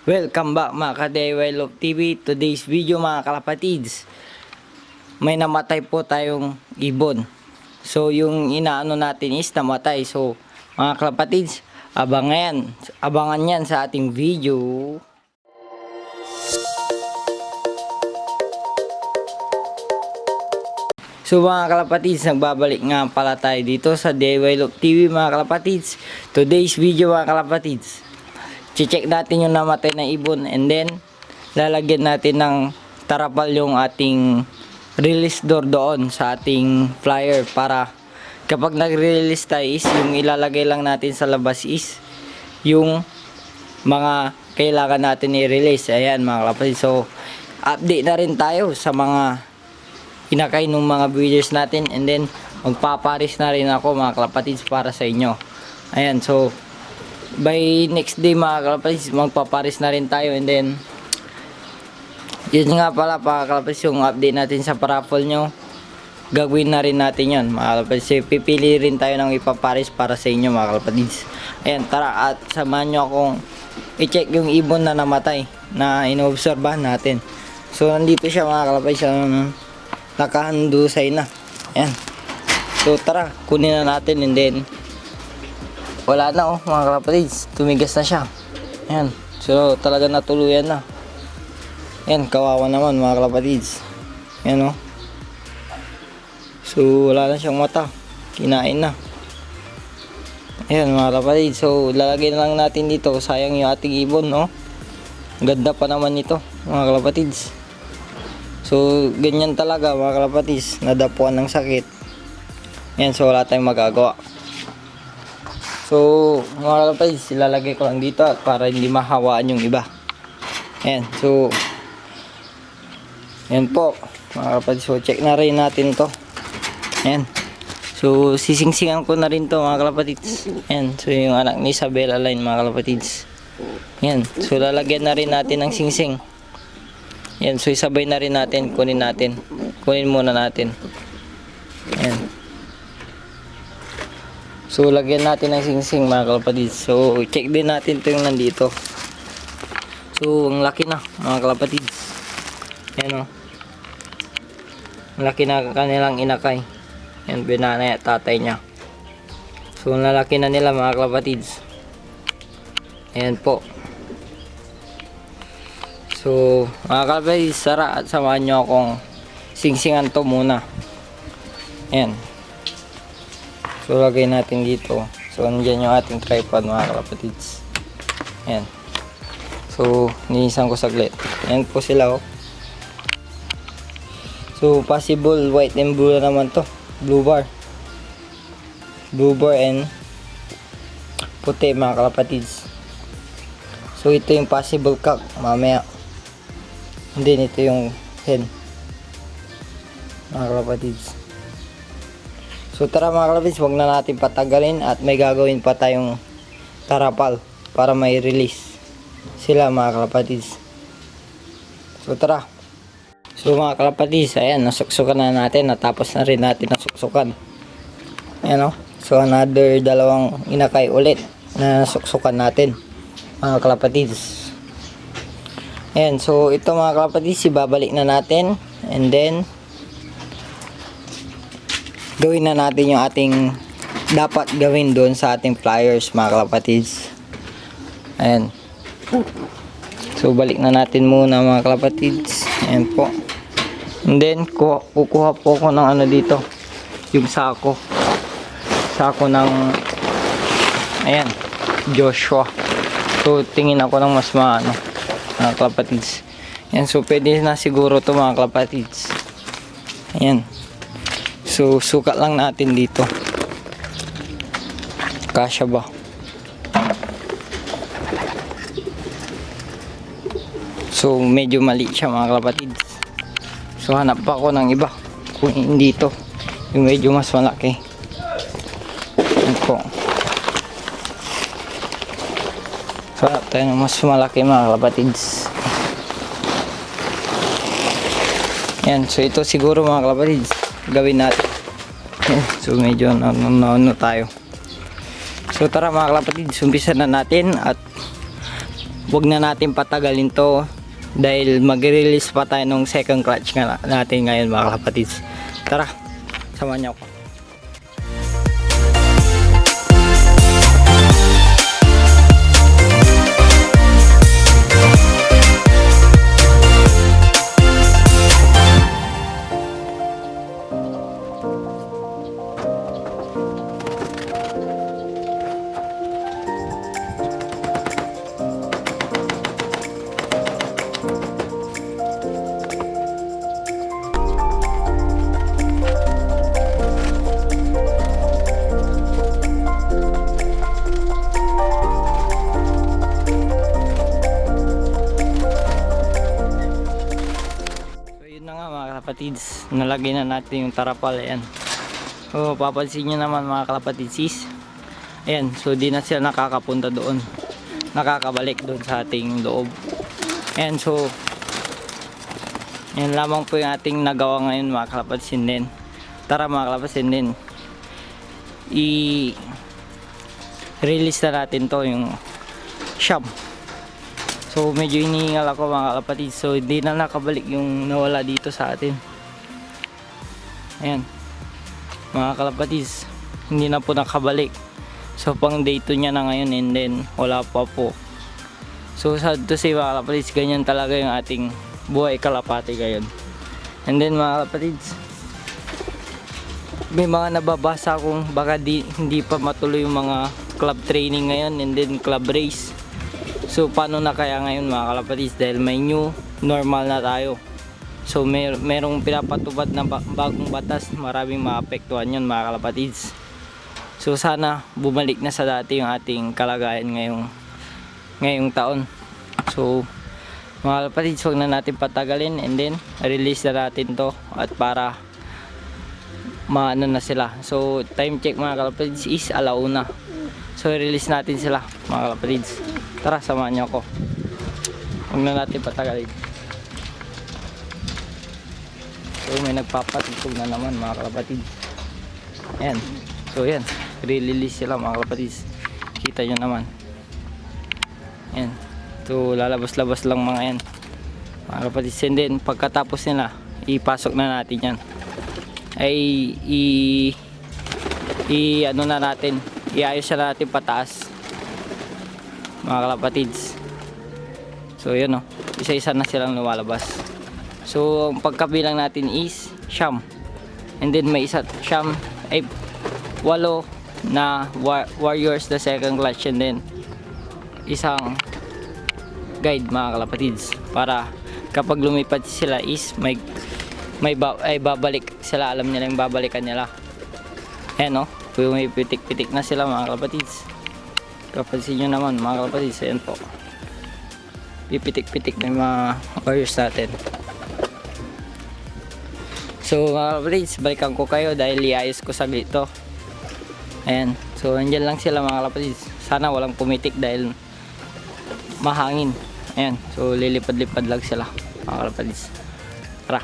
Welcome back mga ka-DIY Love TV. Today's video mga kalapatids, may namatay po tayong ibon. So yung inaano natin is namatay. So mga kalapatids, abangan yan sa ating video. So mga kalapatids, nagbabalik nga pala tayo dito sa DIY Love TV mga kalapatids. Today's video mga kalapatids, check natin yung namatay na ibon, and then lalagyan natin ng tarapal yung ating release door doon sa ating flyer, para kapag nag-release tayo is yung ilalagay lang natin sa labas is yung mga kailangan natin i-release. Ayan mga kalapatids, so update na rin tayo sa mga inakay ng mga breeders natin, and then magpaparis na rin ako mga kalapatids para sa inyo. Ayan, so by next day mga kalapatids, magpaparis na rin tayo, and then yun nga pala mga kalapatids, yung update natin sa paraffle nyo, gagawin na rin natin yun mga kalapatids. Pipili rin tayo ng ipaparis para sa inyo mga kalapatids. Ayan, tara at samahan nyo akong i-check yung ibon na namatay na inoobserbahan natin. So nandito siya mga kalapatids, nakahandusay na. Ayan, so tara, kunin na natin, and then wala na mga kalapatids, tumigas na siya. Ayan, so talaga natuluyan na. Ayan, kawawa naman mga kalapatids. Ayan so wala na siyang mata, kinain na. Ayan mga kalapatids, so lalagay na lang natin dito. Sayang yung ating ibon, ganda pa naman nito mga kalapatids. So ganyan talaga mga kalapatids, nadapuan ng sakit. Ayan, so wala tayong magagawa. So mga kalapatids, ilalagay ko lang dito para hindi mahawaan yung iba. Ayan, so ayan po mga kalapatids, so check na rin natin to. Ayan, so sisingsingan ko na rin to mga kalapatids. Ayan, so yung anak ni Isabella line mga kalapatids. Ayan, so lalagyan na rin natin ng singsing. Ayan, so isabay na rin natin, kunin muna natin. Ayan, so lagyan natin ng singsing mga kalapatids. So check din natin ito yung nandito. So ang laki na mga kalapatids. Ayan ang laki na kanilang inakay. Ayan, binanay at tatay niya. So ang lalaki na nila mga kalapatids. Ayan po. So mga kalapatids, tara at samahan nyo akong singsingan to muna. Ayan, so lagay natin dito. So andyan yung ating tripod mga kalapatids. Ayan, so ninisan ko saglit. Ayan po sila So possible white and blue naman to. Blue bar and puti mga kalapatids. So ito yung possible cock mamaya. And then ito yung hen mga kalapatids. So tara mga kalapatids, huwag na natin patagalin at may gagawin pa tayong tarapal para may release sila mga kalapatids. So tara. So mga kalapatids, ayan, nasuksukan na natin, natapos na rin natin nasuksukan. Ayan so another dalawang inakay ulit na nasuksukan natin mga kalapatids. Ayan, so ito mga kalapatids, ibabalik na natin, and then gawin na natin yung ating dapat gawin doon sa ating flyers mga kalapatids. Ayan, so balik na natin muna mga kalapatids. Ayan po, and then kukuha po ako ng dito, yung sako ng ayan, Joshua. So tingin ako ng mas mga kalapatids. Ayan, so pwede na siguro to mga kalapatids. Ayan, so sukat lang natin dito, kasya ba? So medyo mali siya mga kalapatids. So hanap pa ako ng iba kung hindi to, yung medyo mas malaki. Ayan po, so hanap tayo ng mas malaki mga kalapatids. Ayan, so ito siguro mga kalapatids gawin natin. Ayan, so medyo tayo. So tara mga kalapatids, umpisa na natin at wag na natin patagalin to dahil mag-release pa tayo ng second clutch nga natin ngayon mga kalapatids. Tara, samahan niyo ako. Kalapatids, nalagay na natin yung tarapal. Ayan, so papansin nyo naman mga kalapatids, ayan, so di na sila nakakapunta doon, nakakabalik doon sa ating loob. Ayan, so yan lamang po yung ating nagawa ngayon mga kalapatids. Din tara mga kalapatids, din i-release na natin to yung shop. So medyo hinihingal ako mga kalapatids, so hindi na nakabalik yung nawala dito sa atin. Ayan mga kalapatids, hindi na po nakabalik. So pang day 2 niya na ngayon, and then wala pa po. So sad to say mga kalapatids, ganyan talaga yung ating buhay kalapati ngayon. And then mga kalapatids, may mga nababasa kung baka hindi pa matuloy yung mga club training ngayon, and then club race. So paano na kaya ngayon mga kalapatids, dahil may new normal na tayo. So merong pinapatubad na bagong batas, maraming maapektuhan yun mga kalapatids. So sana bumalik na sa dati yung ating kalagayan ngayong taon. So mga kalapatids, huwag na natin patagalin, and then release na natin to at para maano na sila. So time check mga kalapatids is 1:00. So release natin sila mga kalapatids. Tara, samahan niyo ako. Huwag na natin patagalin. So may nagpapatugtog na naman mga kalapatids. Ayan, so yan, release sila mga kalapatids. Kita nyo naman. Ayan, so lalabas-labas lang mga yan mga kalapatids. And then pagkatapos nila, ipasok na natin yan. Ay ano na natin, iayos na natin pataas mga kalapatids. So yun o, isa-isa na silang lumalabas. So ang pagkabilang natin is siyam, and then may isa siyam ay 8 na warriors the second clutch, and then isang guide mga kalapatids, para kapag lumipad sila is ay babalik sila, alam nila yung babalikan nila. Ayan o, may pitik-pitik na sila mga kalapatids. Kapansin nyo naman mga kalapatids, ayan po, pipitik-pitik na yung mga warriors natin. So mga kalapatids, balikan ko kayo dahil iayos ko saglit to. Ayan, so andyan lang sila mga kalapatids. Sana walang pumitik dahil mahangin. Ayan, so lilipad-lipad lang sila mga kalapatids. Tara.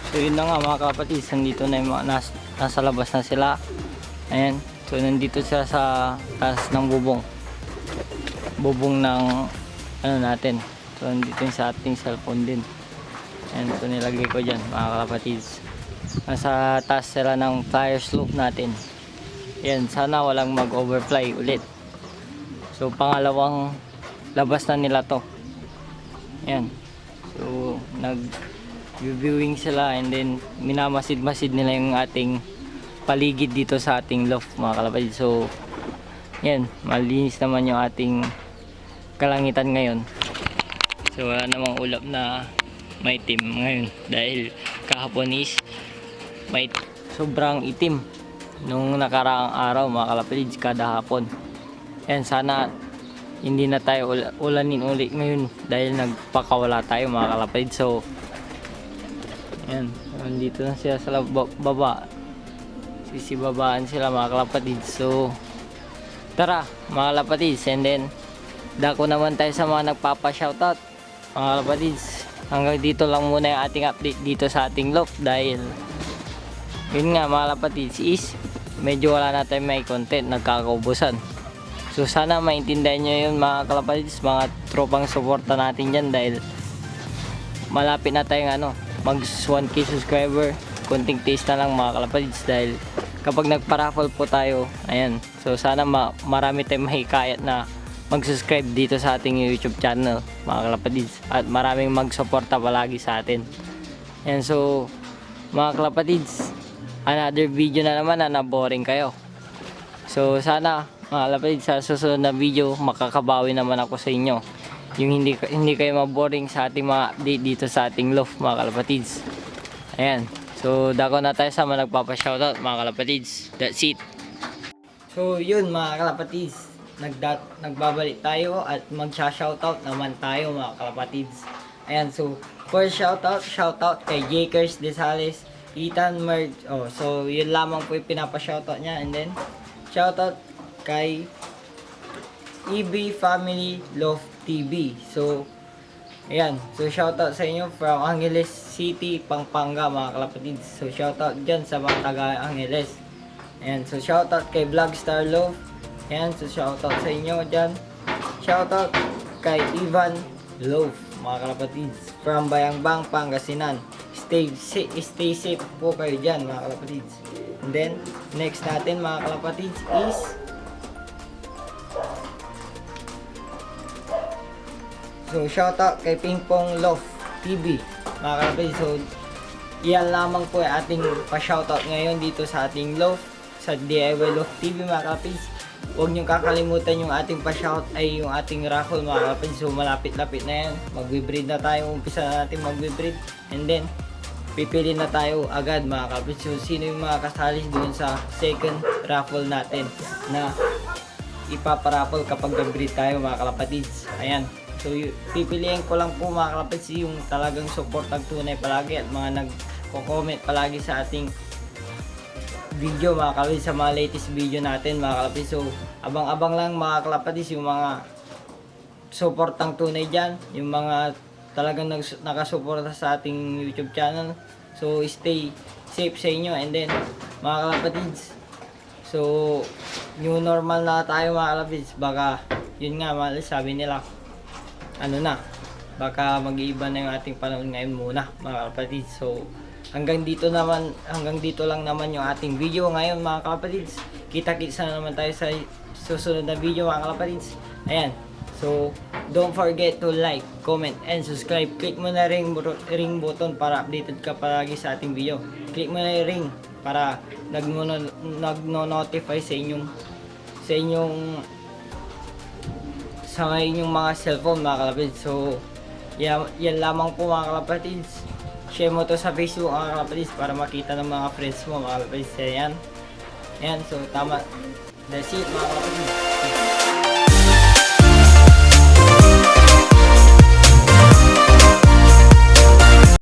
So yun na nga mga kalapatids, nandito na yung mga nasa labas na sila. Ayan, so nandito sila sa taas ng bubong ng ano natin. So nandito yung sa ating cellphone din. Ayan, so nilagay ko dyan mga kalapatids. Nasa taas sila ng flyer slope natin. Ayan, sana walang mag-overfly ulit. So pangalawang labas na nila to. Ayan, so nag-viewing sila, and then minamasid-masid nila yung ating paligid dito sa ating loft mga kalapatids. So yan, malinis naman yung ating kalangitan ngayon. So wala namang ulap na may itim ngayon dahil kahapon is may sobrang itim nung nakaraang araw mga kalapatids kada hapon. Yan, sana hindi na tayo ulanin ulit ngayon dahil nagpakawala tayo mga kalapatids. So yan, nandito na sila sa baba, sisibabaan sila mga kalapatids. So tara mga kalapatids, and then dako naman tayo sa mga nagpapa-shoutout mga kalapatids. Hanggang dito lang muna yung ating update dito sa ating loft dahil yun nga mga kalapatids is medyo wala na tayong may content, nagkakaubusan. So So sana maintindihan nyo yun mga kalapatids, mga tropang suporta natin dyan, dahil malapit na tayong mag 1k subscriber. Konting taste na lang mga kalapatids, dahil kapag nagpa-raffle po tayo, ayan, so sana marami tayong mahikayat na mag-subscribe dito sa ating YouTube channel mga kalapatids, at maraming mag-suporta palagi sa atin. Ayan, so mga kalapatids, another video na naman na boring kayo. So sana mga kalapatids, sa susunod na video makakabawi naman ako sa inyo, yung hindi kayo maboring sa ating mga update dito sa ating loft mga kalapatids. Ayan, so dako na tayo sa mga nagpapa-shoutout mga kalapatids. That's it. So yun mga kalapatids, nagbabalik tayo at magsha-shoutout naman tayo mga kalapatids. Ayan, so first shoutout kay Jakers Desales, Ethan Merge. So yun lamang po yung pinapa-shoutout niya. And then shoutout kay EB Family Love TV. So ayan, so shoutout sa inyo from Angeles City, Pampanga mga kalapatids. So shoutout dyan sa mga taga Angeles. Ayan, so shoutout kay Vlogstar Love. Ayan, so shoutout sa inyo dyan. Shoutout kay Ivan Love mga kalapatids from Bayangbang, Pangasinan. Stay safe po kayo dyan mga kalapatids. And then next natin mga kalapatids is so shoutout kay Pingpong Love TV mga kalapatids. So iyan lamang po ay ating pa-shoutout ngayon dito sa ating Love, sa DIY Love TV mga kalapatids. Huwag nyo kakalimutan yung ating pa-shout ay yung ating raffle mga kalapatids. So malapit-lapit na yan, magbe-breed na tayo, umpisa na natin magbe-breed, and then pipili na tayo agad mga kalapatids. So sino yung mga kasali doon sa second raffle natin na ipaparaffle kapag nag-breed tayo mga kalapatids. Ayan, so pipiliin ko lang po mga kalapatids yung talagang supportang tunay palagi at mga nagko-comment palagi sa ating video mga kalapatids, sa mga latest video natin mga kalapatids. So abang-abang lang mga kalapatids yung mga supportang tunay dyan, yung mga talagang nakasuporta sa ating YouTube channel. So stay safe sa inyo. And then mga kalapatids, so new normal na tayo mga kalapatids. Baka yun nga sabi nila baka mag-iiba na yung ating panahon ngayon muna mga kalapatids. So hanggang dito lang naman yung ating video ngayon mga kalapatids. Kita-kits na naman tayo sa susunod na video mga kalapatids. Ayan, so don't forget to like, comment, and subscribe. Click mo na ring button para updated ka palagi sa ating video. Click mo na yung ring para nagno-notify sa inyong mga cellphone mga kalapatids. So yan lamang po mga kalapatids. Share mo to sa Facebook mga kalapatids para makita ng mga friends mo mga kalapatids. Ayan, so tama. That's it mga kalapatids.